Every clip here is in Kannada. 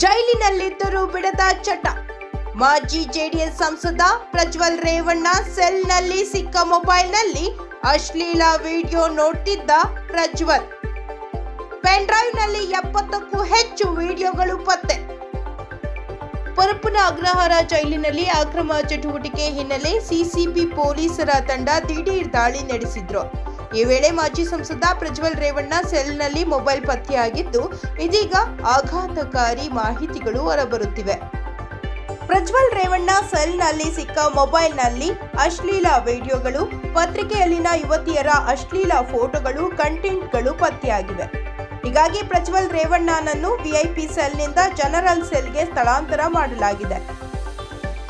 ಜೈಲಿನಲ್ಲಿದ್ದರೂ ಬಿಡದ ಚಟ. ಮಾಜಿ ಜೆಡಿಎಸ್ ಸಂಸದ ಪ್ರಜ್ವಲ್ ರೇವಣ್ಣ ಸೆಲ್ನಲ್ಲಿ ಸಿಕ್ಕ ಮೊಬೈಲ್ನಲ್ಲಿ ಅಶ್ಲೀಲ ವಿಡಿಯೋ ನೋಡ್ತಿದ್ದ ಪ್ರಜ್ವಲ್. ಪೆನ್ ಡ್ರೈವ್ನಲ್ಲಿ 70ಕ್ಕೂ ಹೆಚ್ಚು ವಿಡಿಯೋಗಳು ಪತ್ತೆ. ಪರಪ್ಪನ ಅಗ್ರಹಾರ ಜೈಲಿನಲ್ಲಿ ಅಕ್ರಮ ಚಟುವಟಿಕೆ ಹಿನ್ನೆಲೆ ಸಿಸಿಬಿ ಪೊಲೀಸರ ತಂಡ ದಿಢೀರ್ ದಾಳಿ ನಡೆಸಿದ್ರು. ಈ ವೇಳೆ ಮಾಜಿ ಸಂಸದ ಪ್ರಜ್ವಲ್ ರೇವಣ್ಣ ಸೆಲ್ನಲ್ಲಿ ಮೊಬೈಲ್ ಪತ್ತೆಯಾಗಿದ್ದು, ಇದೀಗ ಆಘಾತಕಾರಿ ಮಾಹಿತಿಗಳು ಹೊರಬರುತ್ತಿವೆ. ಪ್ರಜ್ವಲ್ ರೇವಣ್ಣ ಸೆಲ್ನಲ್ಲಿ ಸಿಕ್ಕ ಮೊಬೈಲ್ನಲ್ಲಿ ಅಶ್ಲೀಲ ವಿಡಿಯೋಗಳು, ಪತ್ರಿಕೆಯಲ್ಲಿನ ಯುವತಿಯರ ಅಶ್ಲೀಲ ಫೋಟೋಗಳು, ಕಂಟೆಂಟ್ಗಳು ಪತ್ತೆಯಾಗಿವೆ. ಹೀಗಾಗಿ ಪ್ರಜ್ವಲ್ ರೇವಣ್ಣನನ್ನು ವಿಐಪಿ ಸೆಲ್ನಿಂದ ಜನರಲ್ ಸೆಲ್ಗೆ ಸ್ಥಳಾಂತರ ಮಾಡಲಾಗಿದೆ.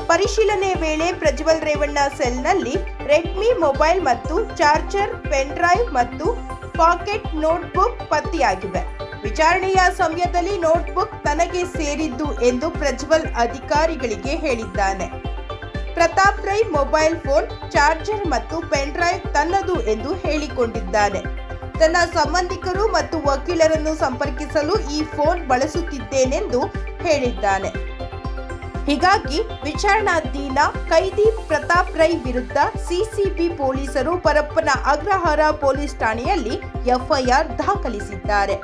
ಪರಿಶೀಲನೆ ವೇಳೆ ಪ್ರಜ್ವಲ್ ರೇವಣ್ಣ ಸೆಲ್ನಲ್ಲಿ ರೆಡ್ಮಿ ಮೊಬೈಲ್ ಮತ್ತು ಚಾರ್ಜರ್, ಪೆನ್ ಡ್ರೈವ್ ಮತ್ತು ಪಾಕೆಟ್ ನೋಟ್ಬುಕ್ ಪತ್ತೆಯಾಗಿವೆ. ವಿಚಾರಣೆಯ ಸಮಯದಲ್ಲಿ ನೋಟ್ಬುಕ್ ತನಗೆ ಸೇರಿದ್ದು ಎಂದು ಪ್ರಜ್ವಲ್ ಅಧಿಕಾರಿಗಳಿಗೆ ಹೇಳಿದ್ದಾನೆ. Pratap Rai mobile phone, charger ಮತ್ತು ಪೆನ್ ಡ್ರೈವ್ ತನ್ನದು ಎಂದು ಹೇಳಿಕೊಂಡಿದ್ದಾನೆ. ತನ್ನ ಸಂಬಂಧಿಕರು ಮತ್ತು ವಕೀಲರನ್ನು ಸಂಪರ್ಕಿಸಲು ಈ ಫೋನ್ ಬಳಸುತ್ತಿದ್ದೇನೆಂದು ಹೇಳಿದ್ದಾನೆ. ಹೀಗಾಗಿ ವಿಚಾರಣಾಧೀನ ಕೈದಿ ಪ್ರತಾಪ್ ರೈ ವಿರುದ್ಧ ಸಿಸಿಬಿ ಪೊಲೀಸರು ಪರಪ್ಪನ ಅಗ್ರಹಾರ ಪೊಲೀಸ್ ಠಾಣೆಯಲ್ಲಿ ಎಫ್ಐಆರ್ ದಾಖಲಿಸಿದ್ದಾರೆ.